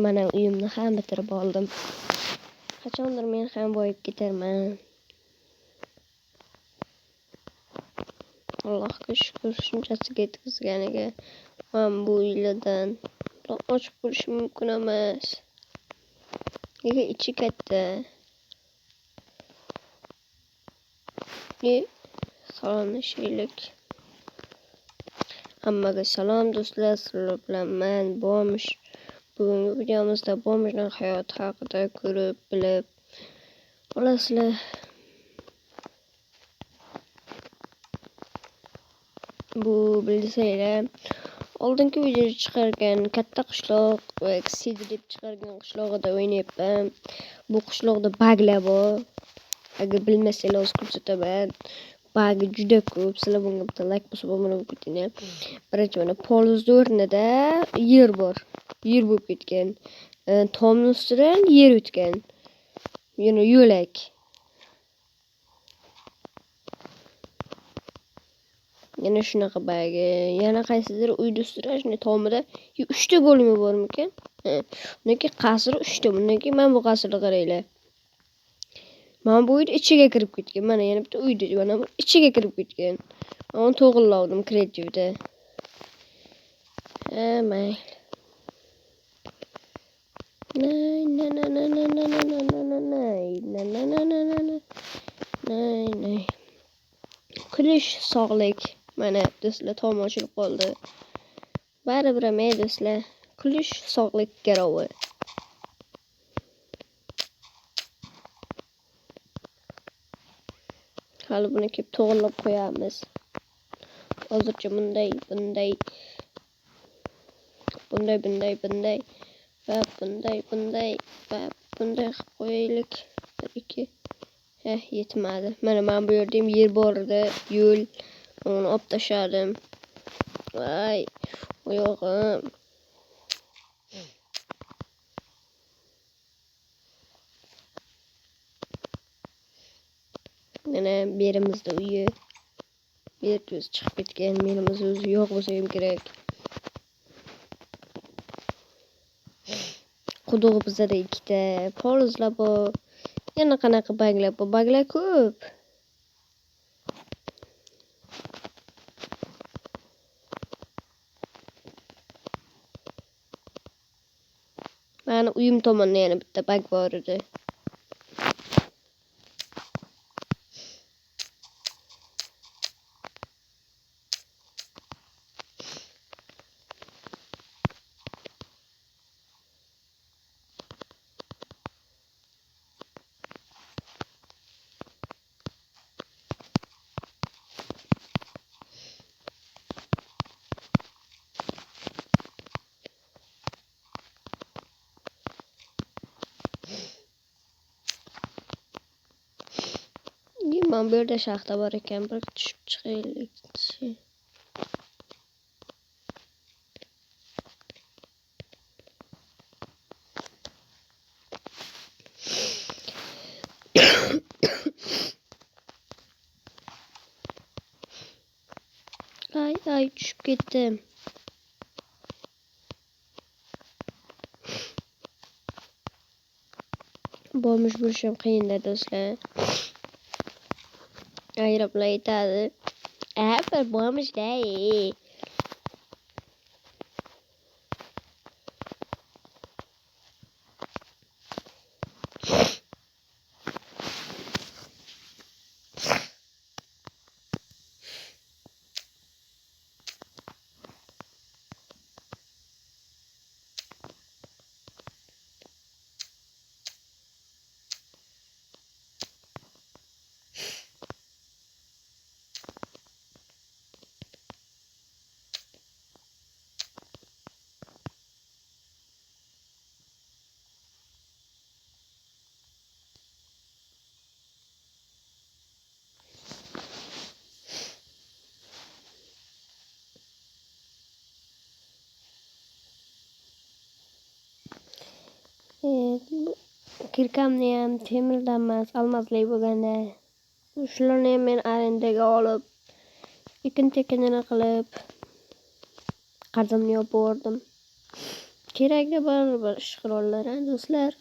Mana uyimni ham bitirib oldim. Qachondir men ham boyib ketarman. Allohga shukr shunchasiga yetkazganiga. Men bu uylardan ochib ko'rishim mumkin emas. Nega ichi katta? Salomlashaylik. Hammaga salom do'stlar, sizlar bilan men Bomish. Bugungi videomizda Bomishning hayoti haqida ko'rib, bilib olasizlar. Bu bilsanglar, oldingi videoda chiqargan katta qishloq va Sidi deb chiqargan qishlog'ida o'ynayapman. Bu qishloqda baglar bor. Agar bilmasanglar o'z ko'rsataman. Bagi juda ko'p. Sizlar bunga bitta like bosib obuna bo'lib ketinglar. Birinchi mana polizning o'rnida yer bor. Yer bo'lib ketgan. Tomning ustidan yer o'tgan. Yana yo'lak. Yana shunaqa bagi. Yana qaysidir uyda ustidan shunday tomida 3 ta bo'limi bormikan? Buniki qasr 3 ta. Buniki men bu qasrni qaranglar. Mana bu uyda ichiga kirib ketgan. Mana yana bitta uyda mana bu ichiga kirib ketgan. Men to'g'rilavdim kreativda. Mayli. Kulish sog'lik. Mana do'stlar tom ochilib qoldi. Baribir men do'stlar kulish sog'lik garovi. Hali buni kelib to'g'rilab qo'yamiz. Hozircha bunday va bunday va bunday qilib qo'yaylik. 1 2 yetmadi. Mana men bu yerda ham yer bor edi, yo'l. Uni olib tashladim. Voy, oyog'im. Mana berimizda uyi. Yer o'zi chiqib ketgan. Menimiz o'zi yo'q bo'lsa ham kerak. Quduq bizada 2 ta. Polizlar bor. Yana qanaqa baglar bor? Baglar ko'p. Mana uyim tomonda yana bitta bag bor edi. Men bu yerda shaxta bor ekan, bir tushib chiqaylik. Ay tushib ketdim. Bomish bo'lish ham qiyin-da do'stlar. Ayrablar aytadi. Bir Bomish-da. Kirkamni ham temirdan emas, almaslik bo'lganda. Shularni ham men arendaga olib, ekin-tekinini qilib, qarzimni yopib yubordim. Kerakli bir ish qurollar, do'stlar.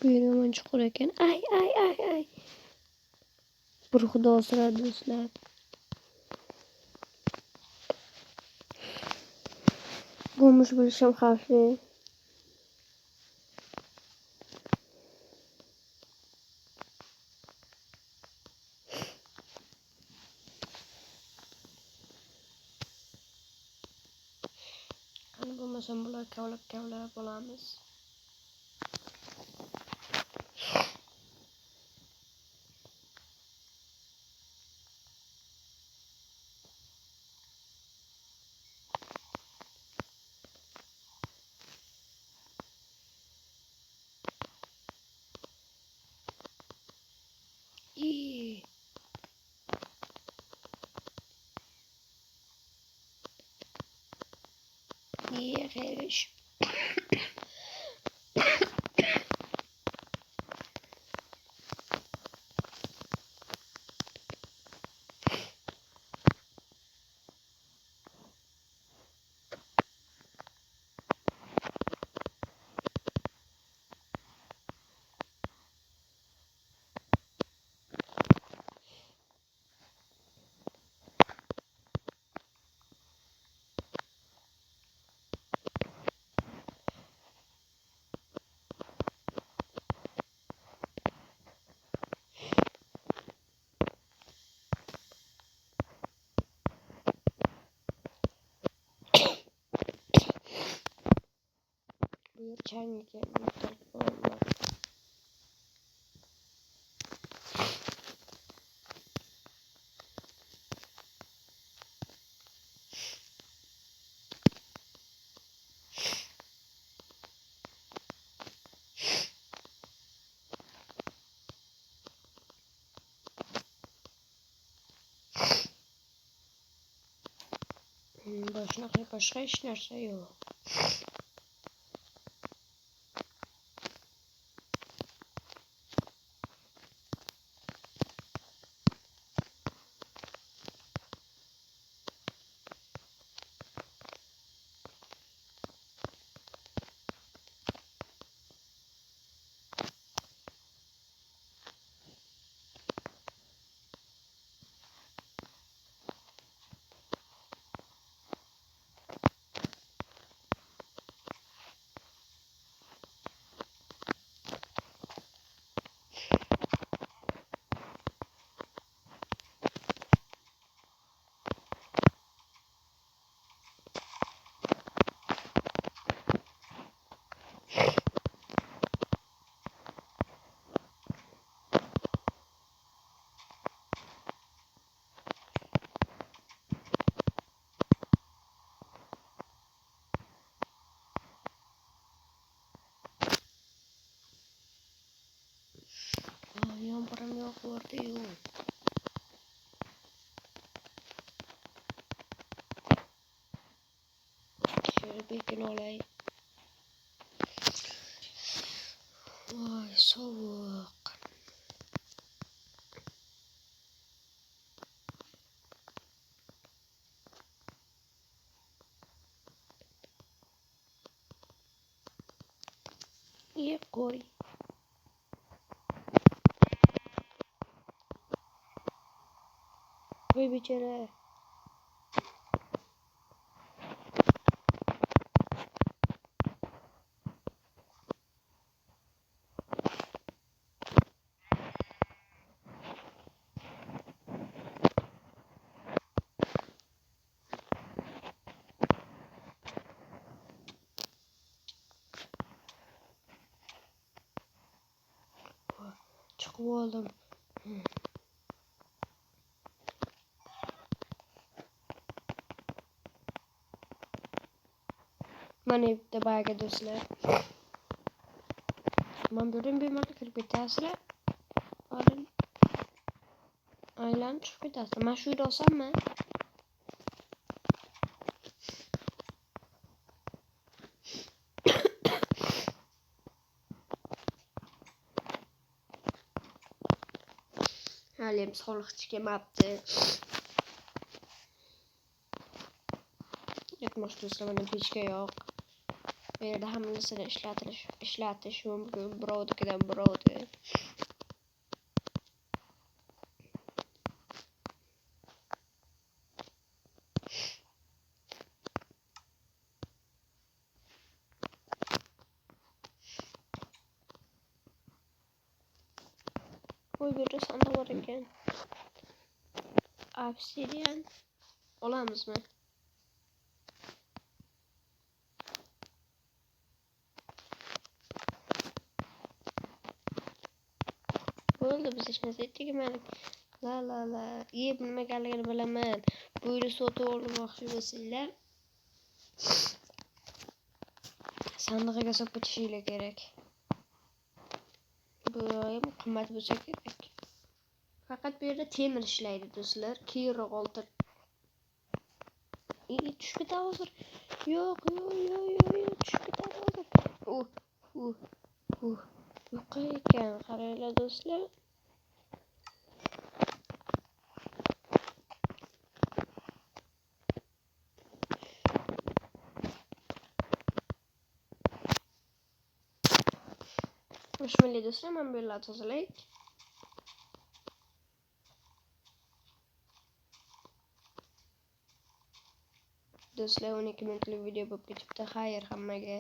Bu yomon chuqur ekan. Ay. Bir xudo so'radi do'stlar. Bo'lmish bo'lishim xavfli. Qani bo'lmasam bular kavlab bo'lamiz. Xeyr. Bu yer chang ekan. Boshqa hech narsa yo'q. Yomg'irim yo'q bordi-yu. Şöyle bekini olay. Vay soğuk. İyi koy. Koy bir kere. oldim. Mana bitta baga do'stlar. Men buyurun bemalol kirib ketasizlar. Orin aylanib chiqib ketasizlar. Men shu yerda olsammi? Haliyam sog'liq kelmabdi. Yetmoq do'stlar, mana pechka yo'q. Bu yerda hamma narsani ishlatish mumkin. Birovnikidan birovni. Bu yerda sandık var ekan. Obsidian olamizmi? Bo'ldi, biz hech narsa tegmadik. La. Yeb nimagaligini bilaman. Bu yerda sotib olmoqchi bo'lsanglar, sandig'iga solib ketishinglar kerak. Bu ham qimmat bo'lsa kerak. Faqat bu yerda temir ishlaydi do'stlar. Keyinroq oltin. Tushib ketadi hozir. Yo'q, tushib ketadi hozir. Yo'q ekan, qaranglar do'stlar. Bismillah do'stlar, men bu yerlarni tozalaylik. Do'stlar, 12 minutlik video bo'lib ketibdi. Xayr hammaga.